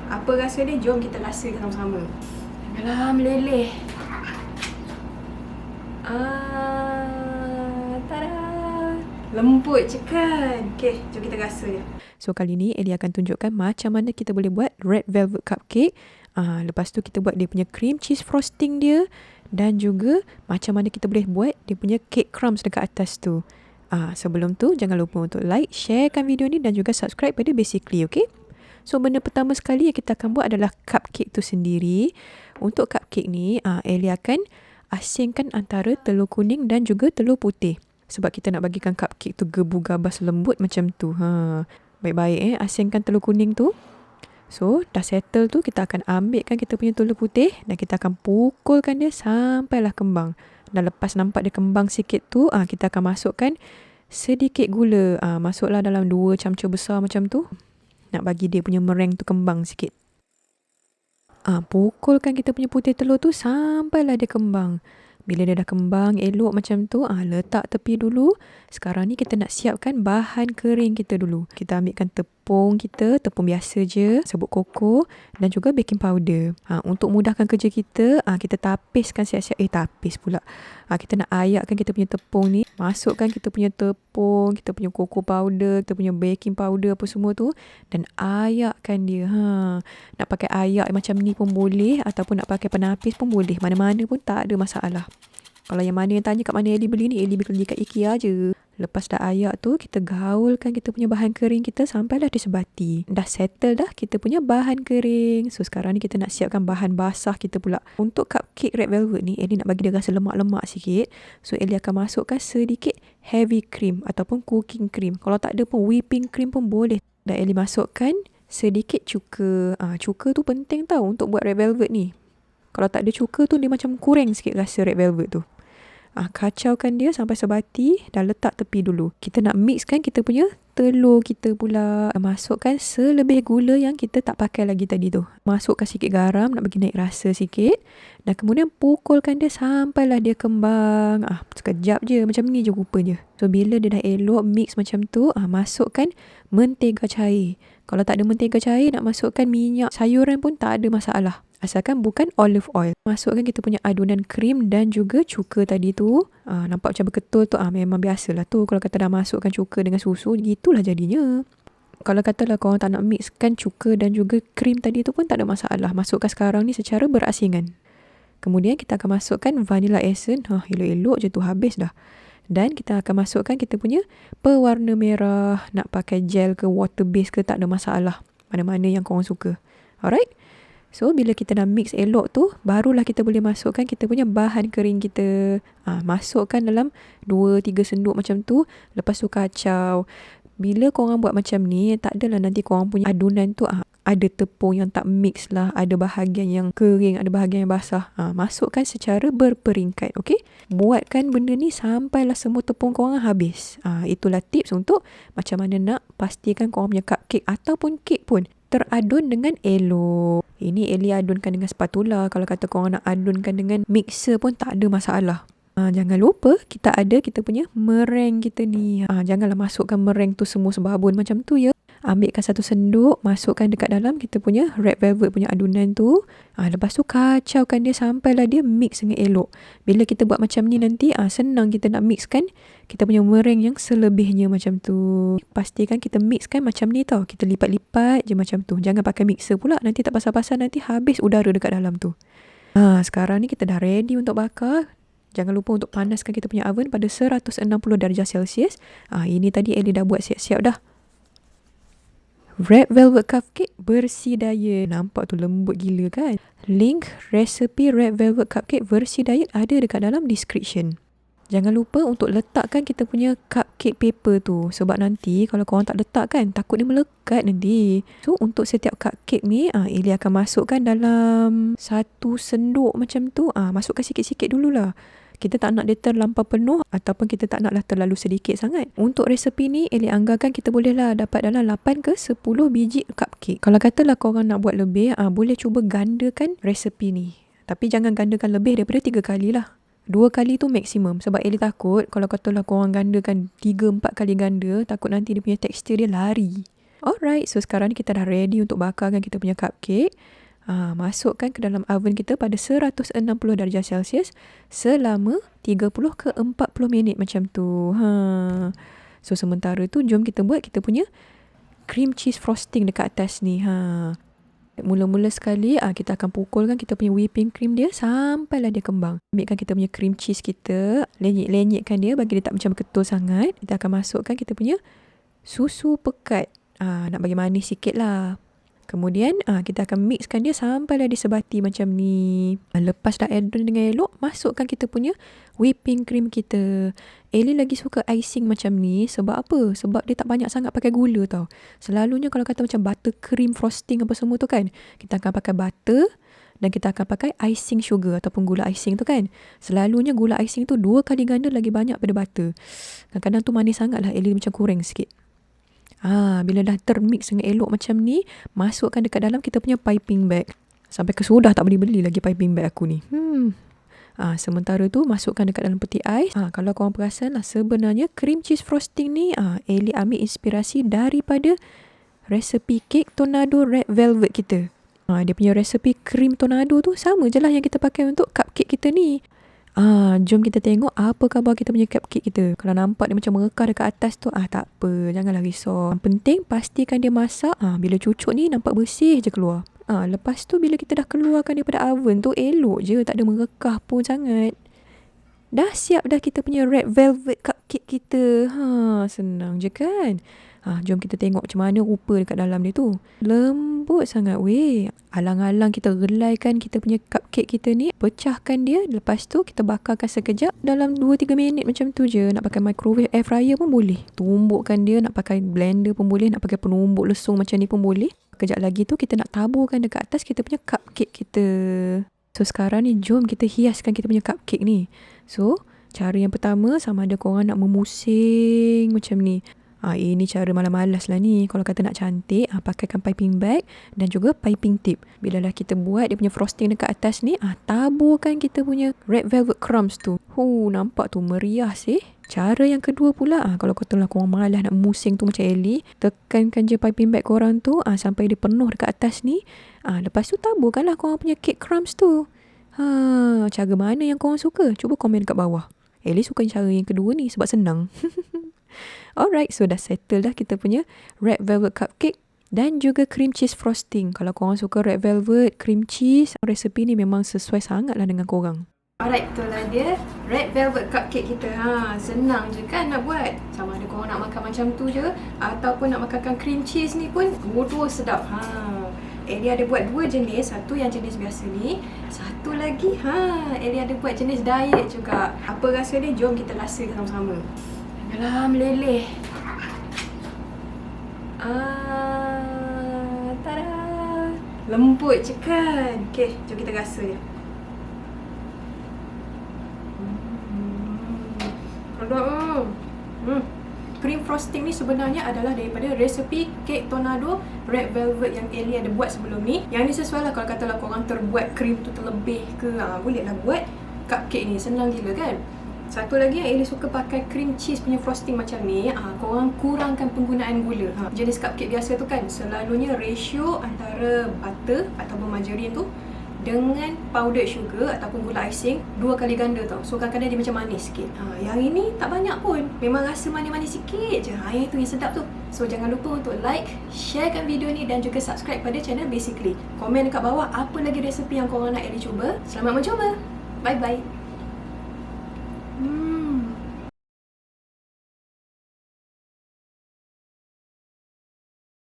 Apa rasa dia? Jom kita rasakan sama-sama. Janganlah meleleh. Tada! Lembut je kan? Okay, jom kita rasa dia. So kali ni Ellie akan tunjukkan macam mana kita boleh buat red velvet cupcake. Lepas tu kita buat dia punya cream cheese frosting dia. Dan juga macam mana kita boleh buat dia punya cake crumbs dekat atas tu. Sebelum tu jangan lupa untuk like, sharekan video ni dan juga subscribe pada Basically, okay? So benda pertama sekali yang kita akan buat adalah cupcake tu sendiri. Untuk cupcake ni, Ellie akan asingkan antara telur kuning dan juga telur putih. Sebab kita nak bagikan cupcake tu gebu-gabas lembut macam tu. Baik-baik asingkan telur kuning tu. So dah settle tu, kita akan ambilkan kita punya telur putih dan kita akan pukulkan dia sampailah kembang. Dan lepas nampak dia kembang sikit tu, kita akan masukkan sedikit gula. Masuklah dalam 2 camca besar macam tu. Nak bagi dia punya meringue tu kembang sikit. Pukulkan kita punya putih telur tu sampailah dia kembang. Bila dia dah kembang elok macam tu, letak tepi dulu. Sekarang ni kita nak siapkan bahan kering kita dulu. Kita ambilkan tepung kita, tepung biasa je, serbuk koko dan juga baking powder. Untuk mudahkan kerja kita, kita tapiskan siap-siap. Tapis pula. Kita nak ayakkan kita punya tepung ni. Masukkan kita punya tepung, kita punya koko powder, kita punya baking powder apa semua tu. Dan ayakkan dia. Nak pakai ayak macam ni pun boleh. Ataupun nak pakai penapis pun boleh. Mana-mana pun tak ada masalah. Kalau yang mana yang tanya kat mana Ellie beli ni, Ellie beli kat IKEA je. Lepas dah ayak tu, kita gaulkan kita punya bahan kering kita sampailah dia sebati. Dah settle dah kita punya bahan kering. So sekarang ni kita nak siapkan bahan basah kita pula. Untuk cupcake red velvet ni, Ellie nak bagi dia rasa lemak-lemak sikit. So Ellie akan masukkan sedikit heavy cream ataupun cooking cream. Kalau tak ada pun whipping cream pun boleh. Dan Ellie masukkan sedikit cuka. Cuka tu penting tau untuk buat red velvet ni. Kalau tak ada cuka tu dia macam kurang sikit rasa red velvet tu. Kacaukan dia sampai sebati dan letak tepi dulu. Kita nak mixkan kita punya telur kita pula. Masukkan selebih gula yang kita tak pakai lagi tadi tu. Masukkan sikit garam nak bagi naik rasa sikit. Dan kemudian pukulkan dia sampailah dia kembang. Sekejap je, macam ni je rupanya. So bila dia dah elok mix macam tu, masukkan mentega cair. Kalau tak ada mentega cair, nak masukkan minyak sayuran pun tak ada masalah. Asalkan bukan olive oil. Masukkan kita punya adunan krim dan juga cuka tadi tu. Nampak macam berketul tu. Memang biasalah tu. Kalau kata dah masukkan cuka dengan susu, gitulah jadinya. Kalau katalah korang tak nak mixkan cuka dan juga krim tadi tu pun tak ada masalah. Masukkan sekarang ni secara berasingan. Kemudian kita akan masukkan vanilla essence. Elok-elok je tu, habis dah. Dan kita akan masukkan kita punya pewarna merah. Nak pakai gel ke water base ke tak ada masalah. Mana-mana yang korang suka. Alright? So, bila kita dah mix elok tu, barulah kita boleh masukkan kita punya bahan kering kita. Masukkan dalam 2-3 senduk macam tu. Lepas tu kacau. Bila korang buat macam ni, tak adalah nanti korang punya adunan tu ada tepung yang tak mix lah. Ada bahagian yang kering, ada bahagian yang basah. Masukkan secara berperingkat, okay? Buatkan benda ni sampailah semua tepung korang habis. Itulah tips untuk macam mana nak pastikan korang punya cupcake ataupun kek pun teradun dengan elok. Ini Ellie adunkan dengan spatula. Kalau kata korang nak adunkan dengan mixer pun tak ada masalah. Jangan lupa kita ada kita punya meringue kita ni. Janganlah masukkan meringue tu semua sebabun macam tu ya. Ambilkan satu senduk, masukkan dekat dalam kita punya red velvet punya adunan tu. Lepas tu kacaukan dia sampailah dia mix dengan elok. Bila kita buat macam ni nanti, senang kita nak mixkan kita punya meringue yang selebihnya macam tu. Pastikan kita mixkan macam ni tau. Kita lipat-lipat je macam tu. Jangan pakai mixer pula. Nanti tak pasal-pasal, nanti habis udara dekat dalam tu. Sekarang ni kita dah ready untuk bakar. Jangan lupa untuk panaskan kita punya oven pada 160 darjah Celsius. Ini tadi Ellie dah buat siap-siap dah. Red velvet cupcake versi diet. Nampak tu lembut gila kan? Link resepi red velvet cupcake versi diet ada dekat dalam description. Jangan lupa untuk letakkan kita punya cupcake paper tu. Sebab nanti kalau korang tak letak kan, takut dia melekat nanti. So untuk setiap cupcake ni, Ellie akan masukkan dalam satu senduk macam tu. Masukkan sikit-sikit dululah. Kita tak nak dia terlampau penuh ataupun kita tak naklah terlalu sedikit sangat. Untuk resepi ni, Ellie anggarkan kita bolehlah dapat dalam 8 ke 10 biji cupcake. Kalau katalah korang nak buat lebih, boleh cuba gandakan resepi ni. Tapi jangan gandakan lebih daripada 3 kali lah. 2 kali tu maksimum. Sebab Ellie takut kalau katalah korang gandakan 3-4 kali ganda, takut nanti dia punya tekstur dia lari. Alright, so sekarang ni kita dah ready untuk bakarkan kita punya cupcake. Masukkan ke dalam oven kita pada 160 darjah Celsius selama 30 ke 40 minit macam tu. So sementara tu jom kita buat kita punya cream cheese frosting dekat atas ni. Mula-mula sekali kita akan pukulkan kita punya whipping cream dia sampailah dia kembang. Ambilkan kita punya cream cheese kita, lenyit-lenyitkan dia bagi dia tak macam ketul sangat. Kita akan masukkan kita punya susu pekat. Nak bagi manis sikit lah. Kemudian kita akan mixkan dia sampailah dia sebati macam ni. Lepas dah adon dengan elok, masukkan kita punya whipping cream kita. Ellie lagi suka icing macam ni sebab apa? Sebab dia tak banyak sangat pakai gula tau. Selalunya kalau kata macam butter cream frosting apa semua tu kan, kita akan pakai butter dan kita akan pakai icing sugar ataupun gula icing tu kan. Selalunya gula icing tu 2 kali ganda lagi banyak pada butter. Kadang-kadang tu manis sangat lah, Ellie macam kurang sikit. Bila dah termix dengan elok macam ni, masukkan dekat dalam kita punya piping bag. Sampai kesudah tak boleh beli lagi piping bag aku ni. Sementara tu masukkan dekat dalam peti ais. Kalau korang perasan lah, sebenarnya cream cheese frosting ni Ellie ambil inspirasi daripada resepi kek tornado red velvet kita. Dia punya resepi cream tornado tu sama je lah yang kita pakai untuk cupcake kita ni. Jom kita tengok apa khabar kita punya cupcake kita. Kalau nampak dia macam merekah dekat atas tu, tak apa, janganlah risau. Yang penting pastikan dia masak. Bila cucuk ni nampak bersih je keluar. Lepas tu bila kita dah keluarkan daripada oven tu, elok je, tak ada merekah pun sangat. Dah siap dah kita punya red velvet cupcake kita. Senang je kan? Jom kita tengok macam mana rupa dekat dalam dia tu. Lembut sangat weh. Alang-alang kita relaikan kita punya cupcake kita ni. Pecahkan dia. Lepas tu kita bakarkan sekejap. Dalam 2-3 minit macam tu je. Nak pakai microwave air fryer pun boleh. Tumbukkan dia. Nak pakai blender pun boleh. Nak pakai penumbuk lesung macam ni pun boleh. Kejap lagi tu kita nak taburkan dekat atas kita punya cupcake kita. So sekarang ni jom kita hiaskan kita punya cupcake ni. So cara yang pertama, sama ada korang nak memusing macam ni. Ini cara malas-malas lah ni. Kalau kata nak cantik, pakaikan piping bag dan juga piping tip. Bila dah kita buat dia punya frosting dekat atas ni, taburkan kita punya red velvet crumbs tu. Nampak tu meriah sih. Cara yang kedua pula, kalau katalah korang malas nak musing tu macam Ellie, tekankan je piping bag korang tu sampai dia penuh dekat atas ni. Lepas tu taburkanlah korang punya cake crumbs tu. Cara mana yang korang suka? Cuba komen kat bawah. Ellie suka cara yang kedua ni sebab senang. Alright, so dah settle dah kita punya red velvet cupcake dan juga cream cheese frosting. Kalau korang suka red velvet, cream cheese, resepi ni memang sesuai sangat lah dengan korang. Alright, itulah dia red velvet cupcake kita. Senang je kan nak buat. Sama ada korang nak makan macam tu je ataupun nak makankan cream cheese ni pun dua-dua sedap. Ellie ada buat 2 jenis. Satu yang jenis biasa ni, satu lagi Ellie ada buat jenis diet juga. Apa rasa dia? Jom kita rasakan sama-sama. Alah, meleleh. Tada. Lembut je kan? Okay, jom kita rasa dia. Cream frosting ni sebenarnya adalah daripada resepi kek tornado red velvet yang Ellie ada buat sebelum ni. Yang ni sesuai lah kalau katalah korang terbuat krim tu terlebih ke, bolehlah buat cupcake ni. Senang gila kan? Satu lagi yang Ellie suka pakai cream cheese punya frosting macam ni, korang kurangkan penggunaan gula. Jenis cupcake biasa tu kan, selalunya ratio antara butter ataupun margarine tu dengan powdered sugar ataupun gula icing 2 kali ganda tau. So kadang-kadang dia macam manis sikit. Yang ini tak banyak pun. Memang rasa manis-manis sikit je. Yang itu yang sedap tu. So jangan lupa untuk like, sharekan video ni dan juga subscribe pada channel Basically. Komen dekat bawah apa lagi resepi yang korang nak Ellie cuba. Selamat mencuba. Bye-bye.